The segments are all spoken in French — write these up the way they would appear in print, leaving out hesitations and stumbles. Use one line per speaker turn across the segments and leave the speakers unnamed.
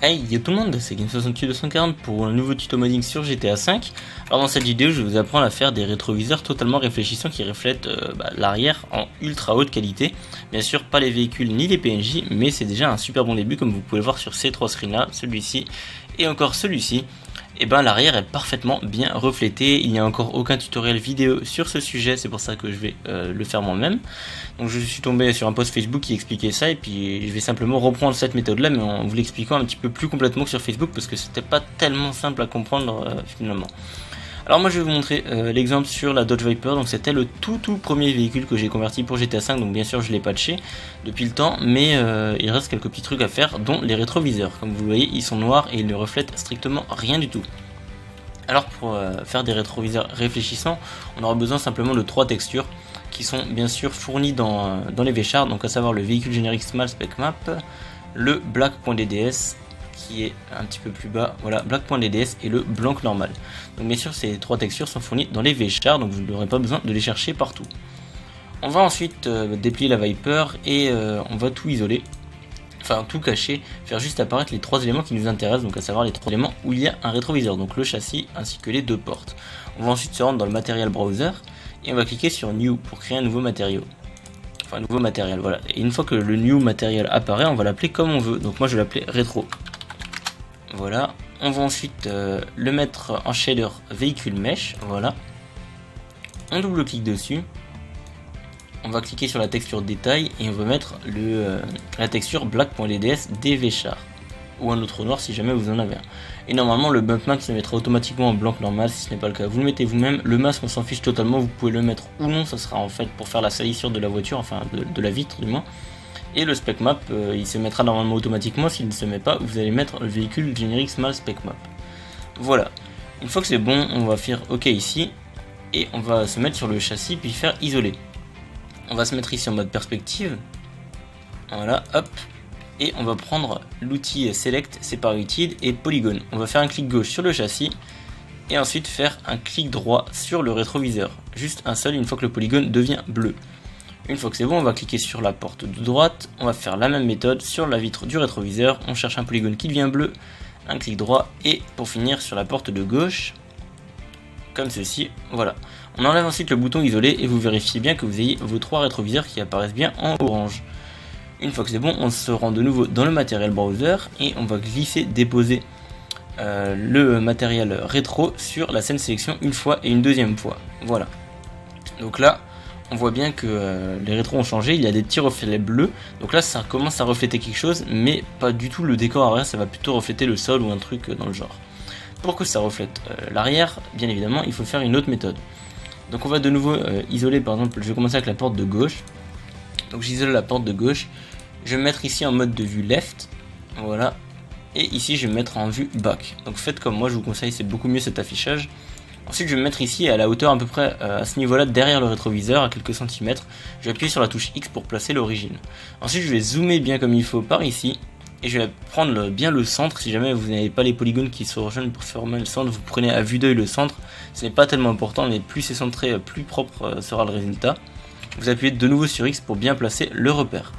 Hey yo tout le monde, c'est Game68240 pour un nouveau tuto modding sur GTA V. Alors dans cette vidéo je vais vous apprendre à faire des rétroviseurs totalement réfléchissants qui reflètent l'arrière en ultra haute qualité. Bien sûr pas les véhicules ni les PNJ, mais c'est déjà un super bon début comme vous pouvez le voir sur ces trois screens là, celui-ci et encore celui-ci. Et ben l'arrière est parfaitement bien reflété, il n'y a encore aucun tutoriel vidéo sur ce sujet, c'est pour ça que je vais le faire moi-même. Donc je suis tombé sur un post Facebook qui expliquait ça et puis je vais simplement reprendre cette méthode là mais en vous l'expliquant un petit peu plus complètement que sur Facebook parce que c'était pas tellement simple à comprendre finalement. Alors moi je vais vous montrer l'exemple sur la Dodge Viper, donc c'était le tout premier véhicule que j'ai converti pour GTA V, donc bien sûr je l'ai patché depuis le temps, mais il reste quelques petits trucs à faire, dont les rétroviseurs. Comme vous le voyez, ils sont noirs et ils ne reflètent strictement rien du tout. Alors pour faire des rétroviseurs réfléchissants, on aura besoin simplement de trois textures qui sont bien sûr fournies dans les V-Shards, donc à savoir le véhicule générique Small Spec Map, le Black.DDS qui est un petit peu plus bas, voilà, Black.DDS et le blanc normal. Donc bien sûr ces trois textures sont fournies dans les V-Shards, donc vous n'aurez pas besoin de les chercher partout. On va ensuite déplier la Viper et on va tout isoler, enfin tout cacher, faire juste apparaître les trois éléments qui nous intéressent, donc à savoir les trois éléments où il y a un rétroviseur, donc le châssis ainsi que les deux portes. On va ensuite se rendre dans le Material Browser et on va cliquer sur New pour créer un nouveau matériau. Enfin un nouveau matériel, voilà. Et une fois que le New Material apparaît, on va l'appeler comme on veut, donc moi je vais l'appeler Rétro. Voilà, on va ensuite le mettre en shader véhicule mesh, voilà. On double-clique dessus. On va cliquer sur la texture détail et on va mettre la texture Black.DDS des V-Shards. Ou un autre noir si jamais vous en avez un. Et normalement le bump mask se mettra automatiquement en blanc normal si ce n'est pas le cas. Vous le mettez vous-même, le masque on s'en fiche totalement, vous pouvez le mettre ou non, ça sera en fait pour faire la salissure de la voiture, enfin de la vitre du moins. Et le spec map, il se mettra normalement automatiquement, s'il ne se met pas, vous allez mettre le véhicule générique Small Spec Map. Voilà, une fois que c'est bon, on va faire OK ici, et on va se mettre sur le châssis, puis faire isoler. On va se mettre ici en mode perspective, voilà, hop, et on va prendre l'outil Select, Separated et Polygone. On va faire un clic gauche sur le châssis, et ensuite faire un clic droit sur le rétroviseur, juste un seul une fois que le polygone devient bleu. Une fois que c'est bon, on va cliquer sur la porte de droite, on va faire la même méthode sur la vitre du rétroviseur, on cherche un polygone qui devient bleu, un clic droit, et pour finir sur la porte de gauche, comme ceci, voilà. On enlève ensuite le bouton isolé et vous vérifiez bien que vous ayez vos trois rétroviseurs qui apparaissent bien en orange. Une fois que c'est bon, on se rend de nouveau dans le Material Browser et on va glisser, déposer le matériel rétro sur la scène sélection une fois et une deuxième fois, voilà. Donc là, on voit bien que les rétros ont changé, il y a des petits reflets bleus, donc là ça commence à refléter quelque chose, mais pas du tout le décor arrière, ça va plutôt refléter le sol ou un truc dans le genre. Pour que ça reflète l'arrière, bien évidemment, il faut faire une autre méthode. Donc on va de nouveau isoler, par exemple, je vais commencer avec la porte de gauche, donc j'isole la porte de gauche, je vais me mettre ici en mode de vue left, voilà, et ici je vais me mettre en vue back, donc faites comme moi, je vous conseille, c'est beaucoup mieux cet affichage. Ensuite je vais me mettre ici à la hauteur à peu près à ce niveau là derrière le rétroviseur à quelques centimètres. Je vais appuyer sur la touche X pour placer l'origine. Ensuite je vais zoomer bien comme il faut par ici. Et je vais prendre bien le centre. Si jamais vous n'avez pas les polygones qui se rejoignent pour former le centre, vous prenez à vue d'œil le centre. Ce n'est pas tellement important, mais plus c'est centré, plus propre sera le résultat. Vous appuyez de nouveau sur X pour bien placer le repère.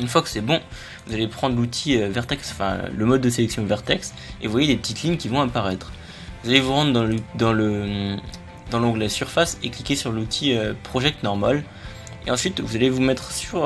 Une fois que c'est bon, vous allez prendre l'outil Vertex, enfin le mode de sélection Vertex, et vous voyez des petites lignes qui vont apparaître. Vous allez vous rendre dans l'onglet surface et cliquer sur l'outil Project Normal. Et ensuite vous allez vous mettre sur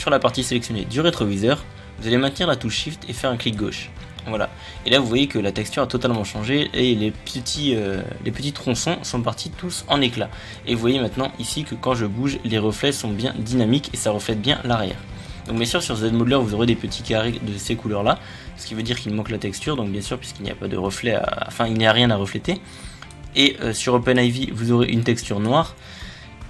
la partie sélectionnée du rétroviseur. Vous allez maintenir la touche Shift et faire un clic gauche. Voilà. Et là vous voyez que la texture a totalement changé et les petits tronçons sont partis tous en éclats. Et vous voyez maintenant ici que quand je bouge, les reflets sont bien dynamiques et ça reflète bien l'arrière. Donc bien sûr sur Z-Modeler vous aurez des petits carrés de ces couleurs là, ce qui veut dire qu'il manque la texture, donc bien sûr puisqu'il n'y a pas de reflet, enfin il n'y a rien à refléter. Et sur OpenIV vous aurez une texture noire,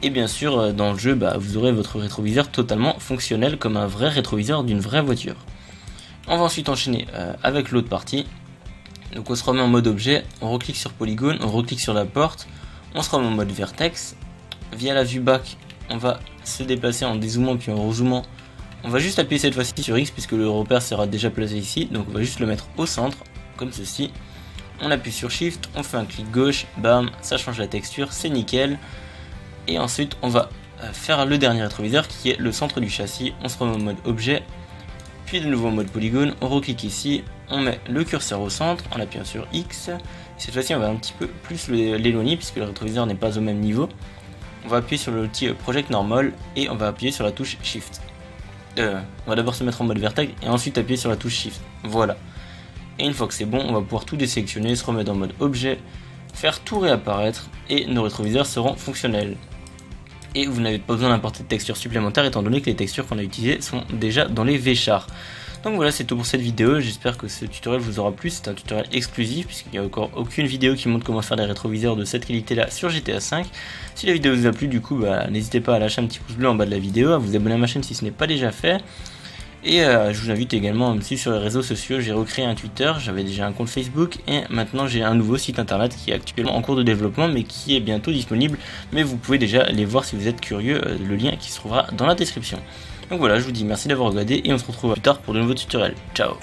et bien sûr dans le jeu vous aurez votre rétroviseur totalement fonctionnel comme un vrai rétroviseur d'une vraie voiture. On va ensuite enchaîner avec l'autre partie, donc on se remet en mode objet, on reclique sur polygone, on reclique sur la porte, on se remet en mode vertex, via la vue back on va se déplacer en dézoomant puis en rezoomant. On va juste appuyer cette fois-ci sur X puisque le repère sera déjà placé ici, donc on va juste le mettre au centre, comme ceci. On appuie sur Shift, on fait un clic gauche, bam, ça change la texture, c'est nickel. Et ensuite on va faire le dernier rétroviseur qui est le centre du châssis, on se remet en mode objet, puis de nouveau en mode polygone, on reclique ici, on met le curseur au centre en appuyant sur X. Cette fois-ci on va un petit peu plus l'éloigner puisque le rétroviseur n'est pas au même niveau. On va appuyer sur l'outil Project Normal et on va appuyer sur la touche Shift. On va d'abord se mettre en mode vertex et ensuite appuyer sur la touche Shift. Voilà. Et une fois que c'est bon, on va pouvoir tout désélectionner, se remettre en mode objet, faire tout réapparaître et nos rétroviseurs seront fonctionnels. Et vous n'avez pas besoin d'importer de textures supplémentaires étant donné que les textures qu'on a utilisées sont déjà dans les V-chars. Donc voilà, c'est tout pour cette vidéo, j'espère que ce tutoriel vous aura plu, c'est un tutoriel exclusif puisqu'il n'y a encore aucune vidéo qui montre comment faire des rétroviseurs de cette qualité là sur GTA V. Si la vidéo vous a plu, du coup, n'hésitez pas à lâcher un petit pouce bleu en bas de la vidéo, à vous abonner à ma chaîne si ce n'est pas déjà fait. Et je vous invite également à me suivre sur les réseaux sociaux, j'ai recréé un Twitter, j'avais déjà un compte Facebook et maintenant j'ai un nouveau site internet qui est actuellement en cours de développement mais qui est bientôt disponible. Mais vous pouvez déjà aller voir si vous êtes curieux, le lien qui se trouvera dans la description. Donc voilà, je vous dis merci d'avoir regardé et on se retrouve plus tard pour de nouveaux tutoriels. Ciao.